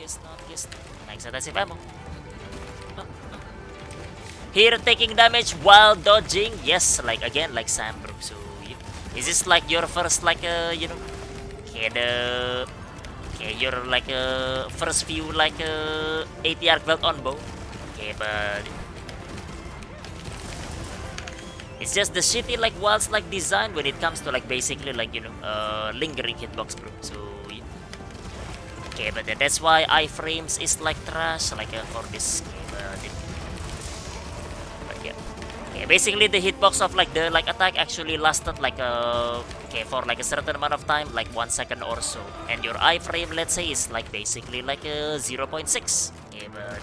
guess not. Nice attacking ammo. Here taking damage while dodging. Yes, like again, like Sam, bro. So, is this like your first, like, you know, your like first few like 80 arkveld on bow? Okay, but it's just the shitty like Wilds like design when it comes to like basically like, you know, lingering hitbox, bro. So, yeah. Okay, but that's why iframes is like trash, like for this game. Okay, basically the hitbox of like the like attack actually lasted like for like a certain amount of time, like 1 second or so, and your iframe, let's say, is like basically like 0.6. Okay, but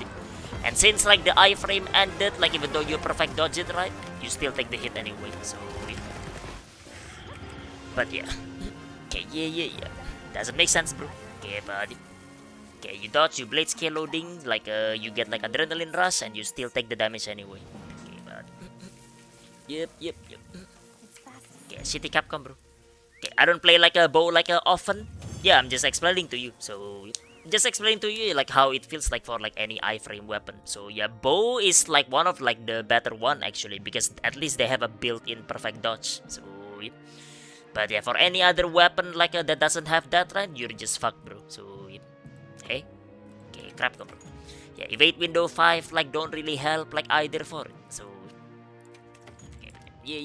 and since like the iframe ended, like even though you perfect dodge it right, you still take the hit anyway. So, yeah. But yeah, okay, yeah, doesn't make sense, bro. Okay, but okay, you dodge, you blade scale loading, like you get like adrenaline rush, and you still take the damage anyway. Yep. Okay, shitty Capcom, bro. Okay, I don't play like a bow like often. Yeah, I'm just explaining to you. So, just explaining to you like how it feels like for like any iframe weapon. So yeah, bow is like one of like the better one actually, because at least they have a built-in perfect dodge. So, yeah. But yeah, for any other weapon like that doesn't have that, right, you're just fucked, bro. So, yeah. Okay, Capcom, bro. Yeah, evade window 5 like don't really help like either for it. So. Yeah.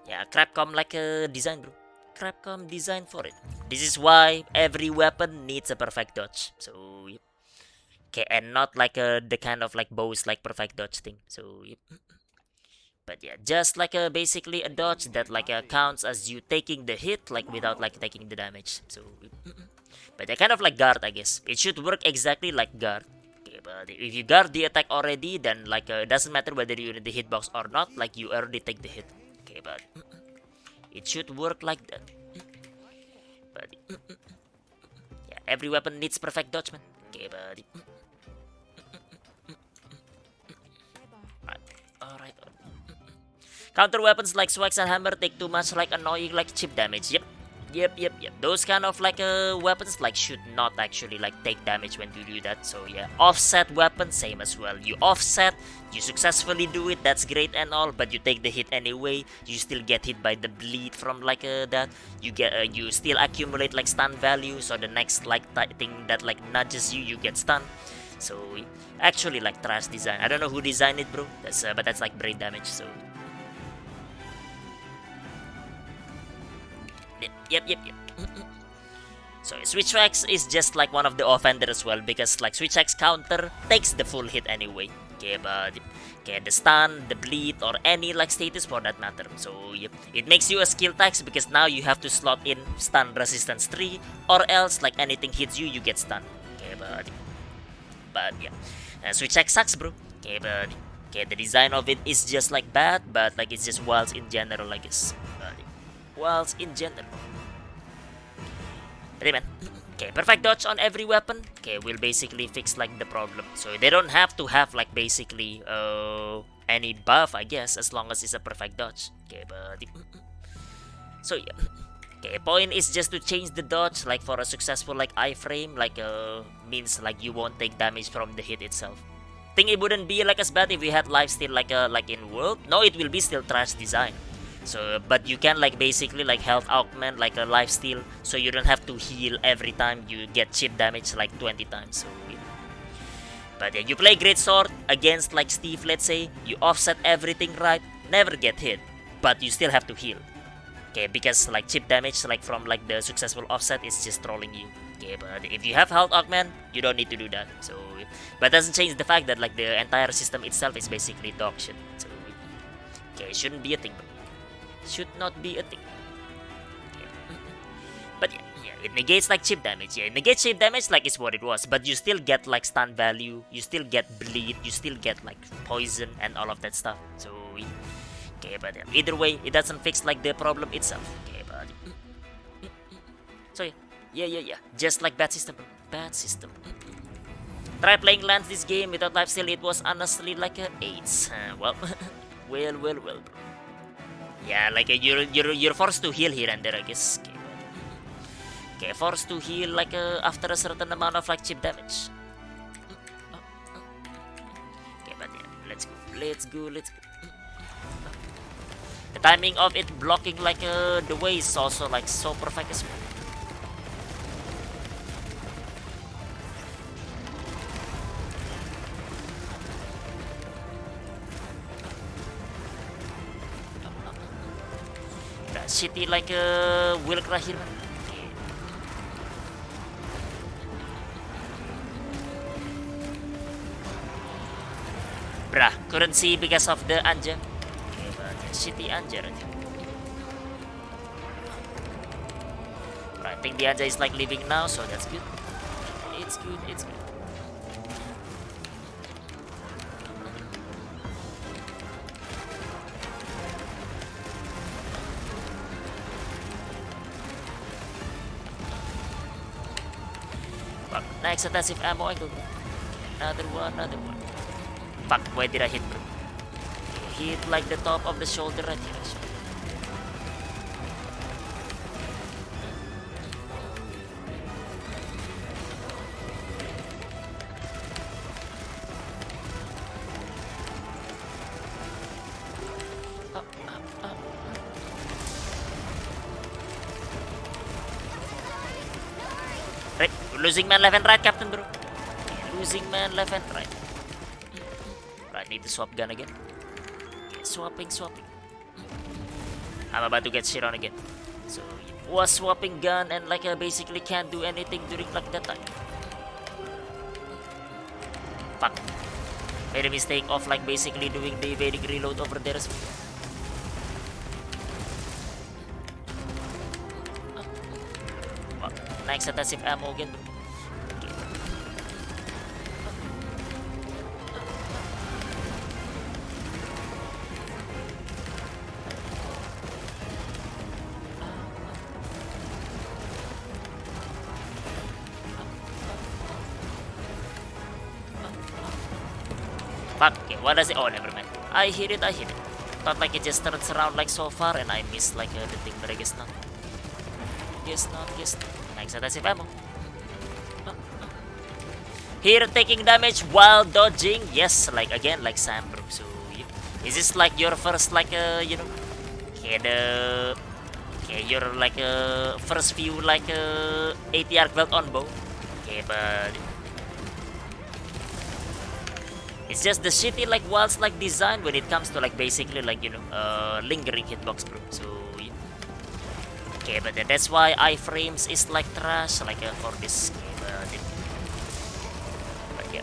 Yeah, Capcom like a design, bro. Capcom design for it. This is why every weapon needs a perfect dodge. So, yep. Okay, and not like the kind of like bows like perfect dodge thing. So, yep. But yeah, just like basically a dodge that like counts as you taking the hit like without like taking the damage. So, yep. But yeah, kind of like guard, I guess. It should work exactly like guard. But if you guard the attack already, then like it doesn't matter whether you're in the hitbox or not, like you already take the hit. Okay, but it should work like that. But yeah, every weapon needs perfect dodge, man. Okay, but alright. Counter weapons like switchaxe and hammer take too much like annoying like chip damage. Yep. Those kind of like weapons like should not actually like take damage when you do that. So yeah, offset weapon same as well. You offset, you successfully do it, that's great and all, but you take the hit anyway. You still get hit by the bleed from like that. You get you still accumulate like stun value. So the next like thing that like nudges you, you get stunned. So actually like trash design. I don't know who designed it, bro. That's but that's like brain damage. So. Yep. So switchaxe is just like one of the offender as well, because like switchaxe counter takes the full hit anyway. Okay, but the stun, the bleed, or any like status for that matter. So yep, it makes you a skill tax because now you have to slot in stun resistance 3, or else like anything hits you, you get stunned. Okay, but yeah, switchaxe sucks, bro. Okay, but the design of it is just like bad, but like it's just Wilds in general, I guess. Wilds in general. But man, okay, perfect dodge on every weapon. Okay, will basically fix like the problem. So they don't have to have like basically any buff, I guess, as long as it's a perfect dodge. Okay, but so yeah. Okay, point is just to change the dodge like for a successful like iframe, like means like you won't take damage from the hit itself. Think it wouldn't be like as bad if we had lifesteal like in world. No, it will be still trash design. So, but you can like basically like health augment like a lifesteal, so you don't have to heal every time you get chip damage like 20 times. So, yeah. But yeah, you play greatsword against like Steve, let's say, you offset everything right, never get hit, but you still have to heal. Okay, because like chip damage like from like the successful offset is just trolling you. Okay, but if you have health augment, you don't need to do that. So, but doesn't change the fact that like the entire system itself is basically dog shit. So, okay, it shouldn't be a thing. Should not be a thing. Yeah. But yeah, it negates like chip damage. Yeah, it negates chip damage like it's what it was. But you still get like stun value, you still get bleed, you still get like poison and all of that stuff. So okay, but either way, it doesn't fix like the problem itself. Okay, but so yeah. Just like bad system, bad system. Try playing Lance this game without lifesteal. It was honestly like a 8. Well, well. Yeah, like you're forced to heal here and there, I guess. Okay, forced to heal like after a certain amount of flagship damage. Okay, but yeah, let's go. The timing of it blocking like the way is also like so perfect as well. That shitty like Wilkra here. Bruh, couldn't see because of the Anja. Okay, but shitty Anja right here. Right, I think the Anja is like leaving now, so that's good. It's good. Fuck, next intensive ammo angle. Another one. Fuck, where did I hit, bro? Hit like the top of the shoulder right here. Right, losing man left and right, Captain, bro. Losing man left and right. Right, need to swap gun again. Okay, swapping. I'm about to get shit on again. So, was swapping gun and like basically can't do anything during like that time. Fuck. Made a mistake of like basically doing the evading reload over there as well. Next intensive ammo again, bro. Fuck, okay, what does it? Oh, never mind. I hit it. Thought like it just turns around like so far and I missed like the thing, but I guess not. Guess not. Next intensive ammo. Here taking damage while dodging. Yes, like again, like Sam, bro. So, yeah. Is this like your first like you know, your like first few like 80 arkveld on bow? Okay, but it's just the shitty like Wilds like design when it comes to like basically like you know lingering hitbox, bro. So yeah. Okay, but that's why iframes is like trash like for this game. But yeah.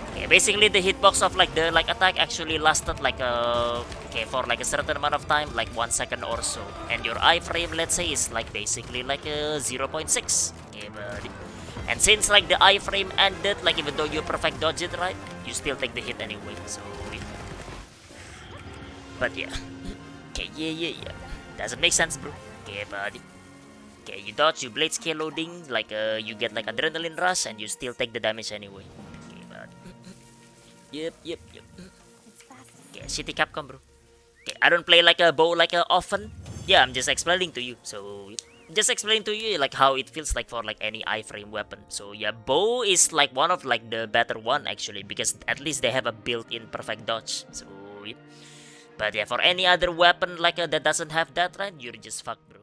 Okay, basically the hitbox of like the like attack actually lasted like okay for like a certain amount of time, like 1 second or so, and your iframe let's say is like basically like 0.6. Okay, but and since like the iframe ended, like even though you perfect dodge it right, you still take the hit anyway. So yeah. But yeah. Okay, yeah. Doesn't make sense, bro. Okay, buddy. Okay, you dodge, you blade scale loading, like you get like adrenaline rush, and you still take the damage anyway. Okay, buddy. Yep. Okay, shitty Capcom, bro. Okay, I don't play like a bow like often. Yeah, I'm just explaining to you. So just explain to you like how it feels like for like any iframe weapon. So yeah, bow is like one of like the better one actually, because at least they have a built-in perfect dodge. So yeah. But yeah, for any other weapon like that doesn't have that, right, you're just fucked, bro.